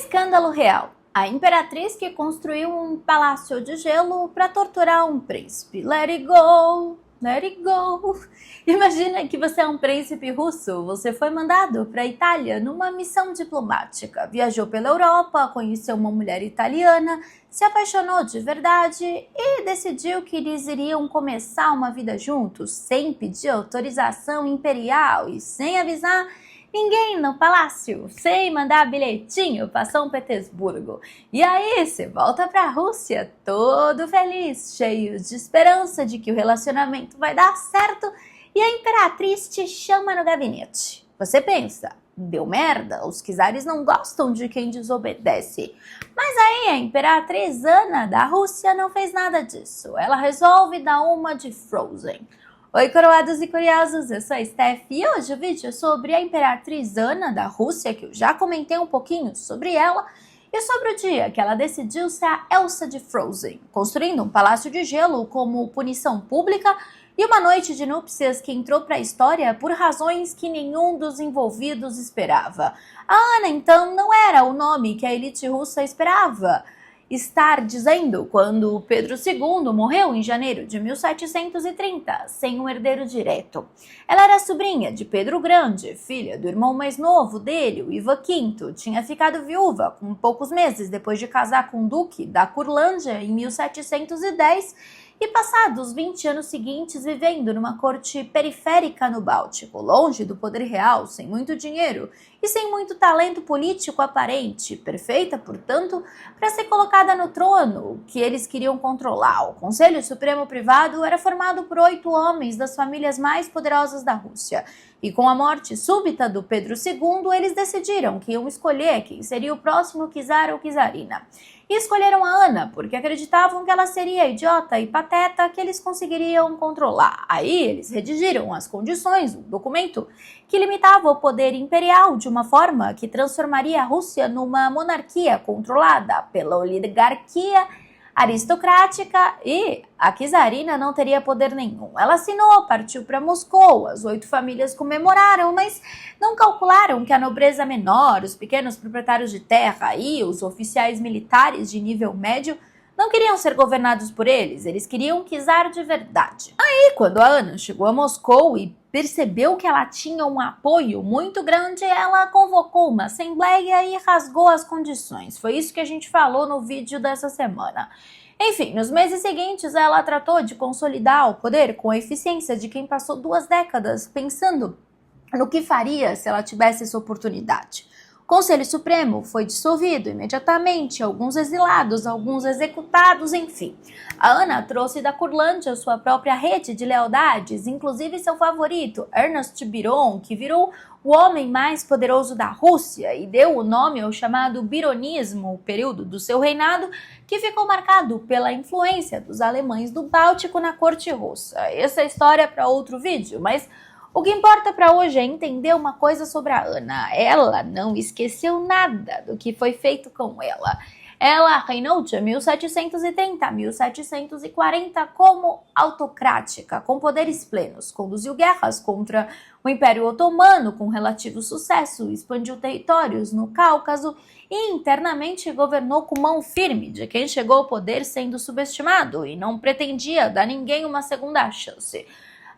Escândalo real. A imperatriz que construiu um palácio de gelo para torturar um príncipe. Let it go, let it go. Imagina que você é um príncipe russo. Você foi mandado para a Itália numa missão diplomática. Viajou pela Europa, conheceu uma mulher italiana, se apaixonou de verdade e decidiu que eles iriam começar uma vida juntos, sem pedir autorização imperial e sem avisar ninguém no palácio, sem mandar bilhetinho para São Petersburgo. E aí você volta para a Rússia todo feliz, cheio de esperança de que o relacionamento vai dar certo e a imperatriz te chama no gabinete. Você pensa, deu merda, os czares não gostam de quem desobedece. Mas aí a imperatriz Ana da Rússia não fez nada disso. Ela resolve dar uma de Frozen. Oi, coroados e curiosos, eu sou a Steph e hoje o vídeo é sobre a imperatriz Ana da Rússia, que eu já comentei um pouquinho sobre ela, e sobre o dia que ela decidiu ser a Elsa de Frozen, construindo um palácio de gelo como punição pública e uma noite de núpcias que entrou para a história por razões que nenhum dos envolvidos esperava. A Ana, então, não era o nome que a elite russa esperava estar dizendo quando Pedro II morreu em janeiro de 1730, sem um herdeiro direto. Ela era sobrinha de Pedro o Grande, filha do irmão mais novo dele, o Ivan V. Tinha ficado viúva com poucos meses depois de casar com o duque da Curlândia em 1710 e passados 20 anos seguintes vivendo numa corte periférica no Báltico, longe do poder real, sem muito dinheiro e sem muito talento político aparente, perfeita, portanto, para ser colocada no trono que eles queriam controlar. O Conselho Supremo Privado era formado por 8 homens das famílias mais poderosas da Rússia, e com a morte súbita do Pedro II, eles decidiram que iam escolher quem seria o próximo czar ou czarina. E escolheram a Ana, porque acreditavam que ela seria a idiota e pateta que eles conseguiriam controlar. Aí eles redigiram as condições, um documento que limitava o poder imperial de uma forma que transformaria a Rússia numa monarquia controlada pela oligarquia aristocrática e a czarina não teria poder nenhum. Ela assinou, partiu para Moscou, as 8 famílias comemoraram, mas não calcularam que a nobreza menor, os pequenos proprietários de terra e os oficiais militares de nível médio não queriam ser governados por eles queriam czar de verdade. Aí, quando a Ana chegou a Moscou e percebeu que ela tinha um apoio muito grande, ela convocou uma assembleia e rasgou as condições. Foi isso que a gente falou no vídeo dessa semana. Enfim, nos meses seguintes, ela tratou de consolidar o poder com a eficiência de quem passou 2 décadas pensando no que faria se ela tivesse essa oportunidade. O Conselho Supremo foi dissolvido imediatamente, alguns exilados, alguns executados, enfim. A Ana trouxe da Curlândia sua própria rede de lealdades, inclusive seu favorito, Ernest Biron, que virou o homem mais poderoso da Rússia e deu o nome ao chamado Bironismo, o período do seu reinado, que ficou marcado pela influência dos alemães do Báltico na corte russa. Essa é a história para outro vídeo, mas o que importa para hoje é entender uma coisa sobre a Ana. Ela não esqueceu nada do que foi feito com ela. Ela reinou de 1730 a 1740 como autocrática, com poderes plenos. Conduziu guerras contra o Império Otomano com relativo sucesso, expandiu territórios no Cáucaso e internamente governou com mão firme de quem chegou ao poder sendo subestimado e não pretendia dar a ninguém uma segunda chance.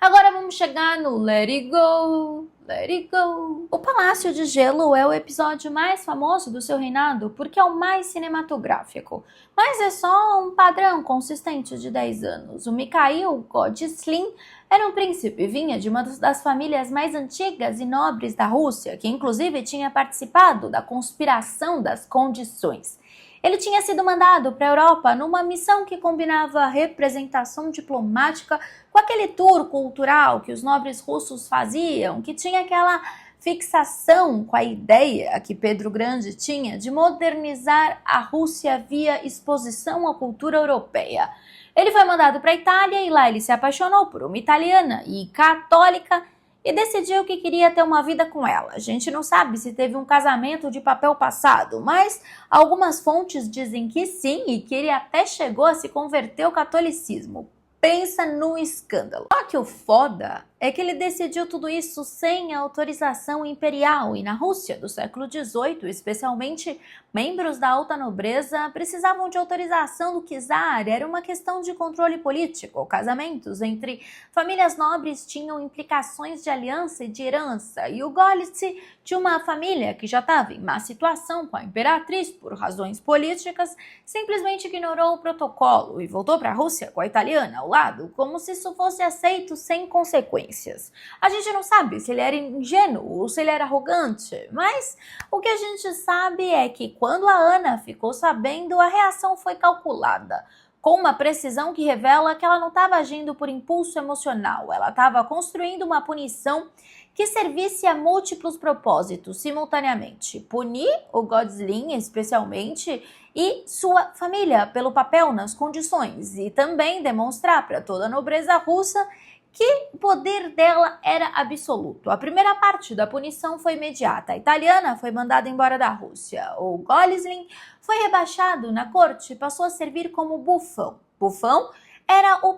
Agora vamos chegar no Let It Go, Let It Go. O Palácio de Gelo é o episódio mais famoso do seu reinado porque é o mais cinematográfico. Mas é só um padrão consistente de 10 anos. O Mikhail Godslin era um príncipe, vinha de uma das famílias mais antigas e nobres da Rússia, que inclusive tinha participado da conspiração das condições. Ele tinha sido mandado para a Europa numa missão que combinava representação diplomática com aquele tour cultural que os nobres russos faziam, que tinha aquela fixação com a ideia que Pedro o Grande tinha de modernizar a Rússia via exposição à cultura europeia. Ele foi mandado para a Itália e lá ele se apaixonou por uma italiana e católica e decidiu que queria ter uma vida com ela. A gente não sabe se teve um casamento de papel passado, mas algumas fontes dizem que sim e que ele até chegou a se converter ao catolicismo. Pensa no escândalo. Só que o foda é que ele decidiu tudo isso sem autorização imperial e na Rússia do século XVIII, especialmente membros da alta nobreza precisavam de autorização do czar, era uma questão de controle político. Casamentos entre famílias nobres tinham implicações de aliança e de herança, e o Golitsy, de uma família que já estava em má situação com a imperatriz por razões políticas, simplesmente ignorou o protocolo e voltou para a Rússia com a italiana ao lado, como se isso fosse aceito sem consequências. A gente não sabe se ele era ingênuo ou se ele era arrogante, mas o que a gente sabe é que quando a Ana ficou sabendo, a reação foi calculada, com uma precisão que revela que ela não estava agindo por impulso emocional, ela estava construindo uma punição que servisse a múltiplos propósitos simultaneamente. Punir o Godzlin, especialmente, e sua família pelo papel nas condições, e também demonstrar para toda a nobreza russa que o poder dela era absoluto. A primeira parte da punição foi imediata. A italiana foi mandada embora da Rússia. O Godzlin foi rebaixado na corte e passou a servir como bufão. Bufão era o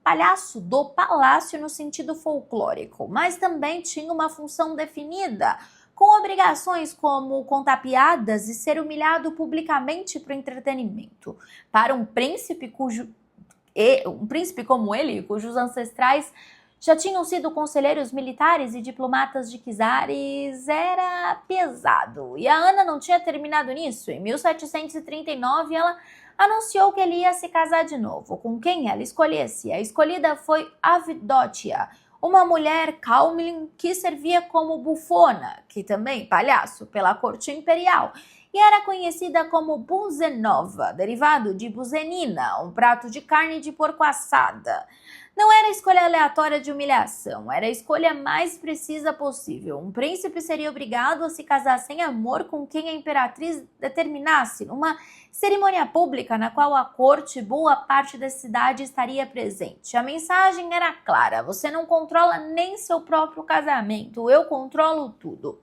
palhaço do palácio no sentido folclórico, mas também tinha uma função definida, com obrigações como contar piadas e ser humilhado publicamente para o entretenimento. Para um príncipe como ele, cujos ancestrais já tinham sido conselheiros militares e diplomatas de czares, era pesado. E a Ana não tinha terminado nisso. Em 1739, ela anunciou que ele ia se casar de novo, com quem ela escolhesse. A escolhida foi Avdotia, uma mulher Kalmlin que servia como bufona, que também palhaço, pela corte imperial, e era conhecida como Buzenova, derivado de buzenina, um prato de carne de porco assada. Não era a escolha aleatória de humilhação, era a escolha mais precisa possível. Um príncipe seria obrigado a se casar sem amor com quem a imperatriz determinasse, numa cerimônia pública na qual a corte e boa parte da cidade estaria presente. A mensagem era clara: você não controla nem seu próprio casamento, eu controlo tudo.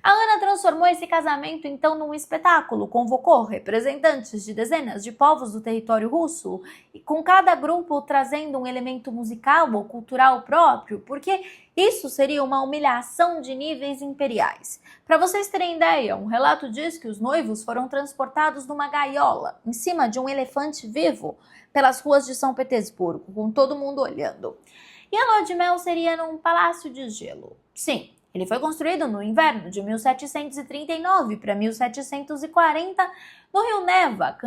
A Ana transformou esse casamento então num espetáculo, convocou representantes de dezenas de povos do território russo, e com cada grupo trazendo um elemento musical ou cultural próprio, porque isso seria uma humilhação de níveis imperiais. Para vocês terem ideia, um relato diz que os noivos foram transportados numa gaiola, em cima de um elefante vivo, pelas ruas de São Petersburgo, com todo mundo olhando. E a lua de mel seria num palácio de gelo. Sim, ele foi construído no inverno de 1739 para 1740 no rio Neva,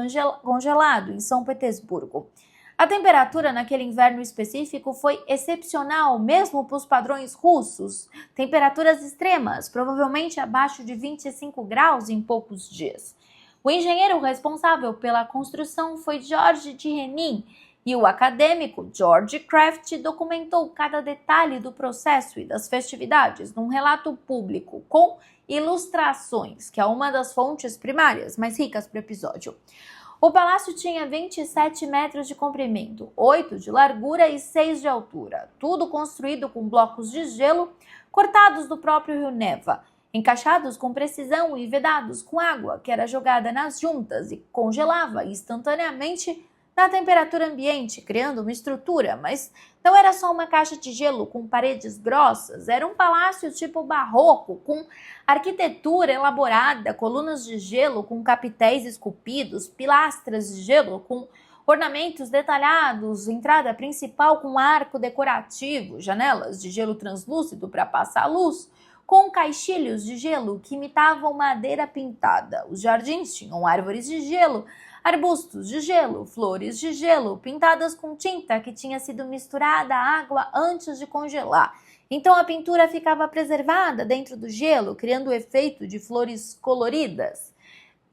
congelado em São Petersburgo. A temperatura naquele inverno específico foi excepcional, mesmo para os padrões russos. Temperaturas extremas, provavelmente abaixo de 25 graus em poucos dias. O engenheiro responsável pela construção foi George de Renin, e o acadêmico George Kraft documentou cada detalhe do processo e das festividades num relato público com ilustrações, que é uma das fontes primárias mais ricas para o episódio. O palácio tinha 27 metros de comprimento, 8 de largura e 6 de altura, tudo construído com blocos de gelo cortados do próprio rio Neva, encaixados com precisão e vedados com água que era jogada nas juntas e congelava instantaneamente na temperatura ambiente, criando uma estrutura, mas não era só uma caixa de gelo com paredes grossas, era um palácio tipo barroco, com arquitetura elaborada, colunas de gelo com capitéis esculpidos, pilastras de gelo com ornamentos detalhados, entrada principal com arco decorativo, janelas de gelo translúcido para passar luz, com caixilhos de gelo que imitavam madeira pintada. Os jardins tinham árvores de gelo, arbustos de gelo, flores de gelo, pintadas com tinta que tinha sido misturada à água antes de congelar. Então a pintura ficava preservada dentro do gelo, criando o efeito de flores coloridas.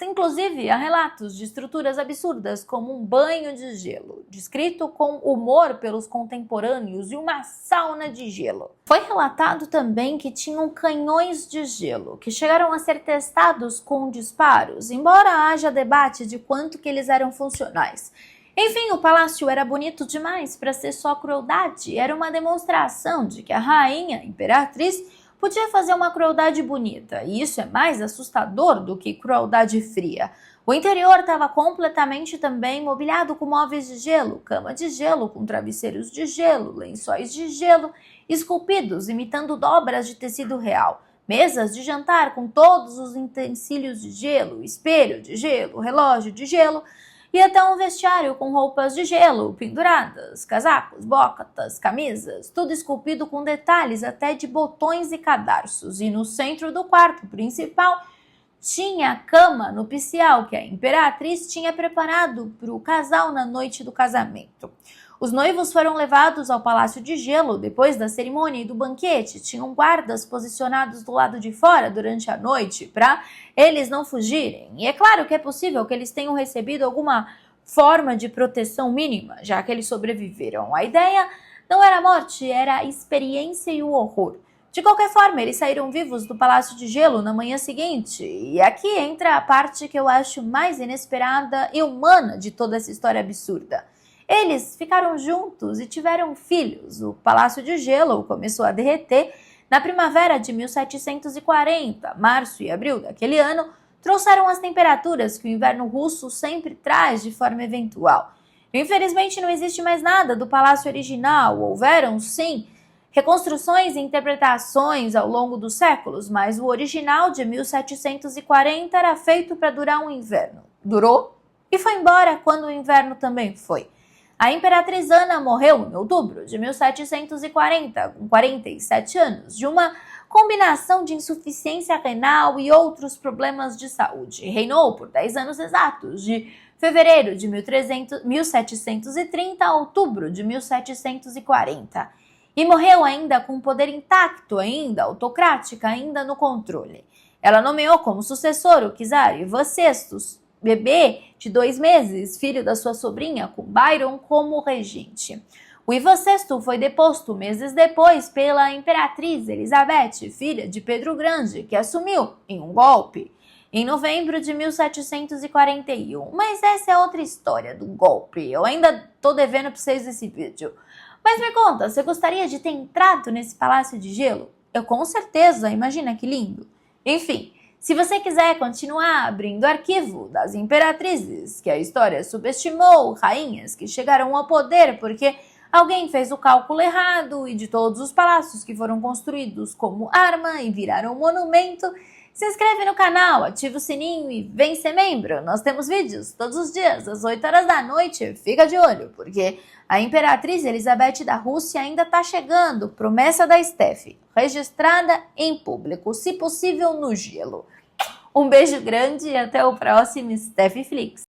Inclusive, há relatos de estruturas absurdas, como um banho de gelo, descrito com humor pelos contemporâneos, e uma sauna de gelo. Foi relatado também que tinham canhões de gelo, que chegaram a ser testados com disparos, embora haja debate de quanto que eles eram funcionais. Enfim, o palácio era bonito demais para ser só crueldade, era uma demonstração de que a rainha, a imperatriz, podia fazer uma crueldade bonita, e isso é mais assustador do que crueldade fria. O interior estava completamente também mobiliado com móveis de gelo, cama de gelo com travesseiros de gelo, lençóis de gelo esculpidos imitando dobras de tecido real, mesas de jantar com todos os utensílios de gelo, espelho de gelo, relógio de gelo, e até um vestiário com roupas de gelo penduradas, casacos, botas, camisas, tudo esculpido com detalhes até de botões e cadarços. E no centro do quarto principal tinha a cama nupcial que a imperatriz tinha preparado para o casal na noite do casamento. Os noivos foram levados ao Palácio de Gelo depois da cerimônia e do banquete. Tinham guardas posicionados do lado de fora durante a noite para eles não fugirem. E é claro que é possível que eles tenham recebido alguma forma de proteção mínima, já que eles sobreviveram. A ideia não era a morte, era a experiência e o horror. De qualquer forma, eles saíram vivos do Palácio de Gelo na manhã seguinte. E aqui entra a parte que eu acho mais inesperada e humana de toda essa história absurda. Eles ficaram juntos e tiveram filhos. O Palácio de Gelo começou a derreter na primavera de 1740. Março e abril daquele ano trouxeram as temperaturas que o inverno russo sempre traz de forma eventual. Infelizmente, não existe mais nada do palácio original. Houveram, sim, reconstruções e interpretações ao longo dos séculos, mas o original de 1740 era feito para durar um inverno. Durou e foi embora quando o inverno também foi. A imperatriz Ana morreu em outubro de 1740, com 47 anos, de uma combinação de insuficiência renal e outros problemas de saúde. Reinou por 10 anos exatos, de fevereiro de 1730 a outubro de 1740. E morreu ainda com o poder intacto, ainda autocrática, ainda no controle. Ela nomeou como sucessor o czar Ivan VI, bebê de 2 meses, filho da sua sobrinha, com Byron como regente. O Ivan VI foi deposto meses depois pela imperatriz Elizabeth, filha de Pedro Grande, que assumiu em um golpe em novembro de 1741. Mas essa é outra história do golpe. Eu ainda tô devendo para vocês esse vídeo. Mas me conta, você gostaria de ter entrado nesse Palácio de Gelo? Eu com certeza, imagina que lindo. Enfim, se você quiser continuar abrindo arquivo das imperatrizes, que a história subestimou, rainhas que chegaram ao poder porque alguém fez o cálculo errado, e de todos os palácios que foram construídos como arma e viraram monumento, se inscreve no canal, ativa o sininho e vem ser membro. Nós temos vídeos todos os dias, às 8 horas da noite. Fica de olho, porque a imperatriz Elizabeth da Rússia ainda está chegando. Promessa da Steph, registrada em público, se possível no gelo. Um beijo grande e até o próximo Steph Flix.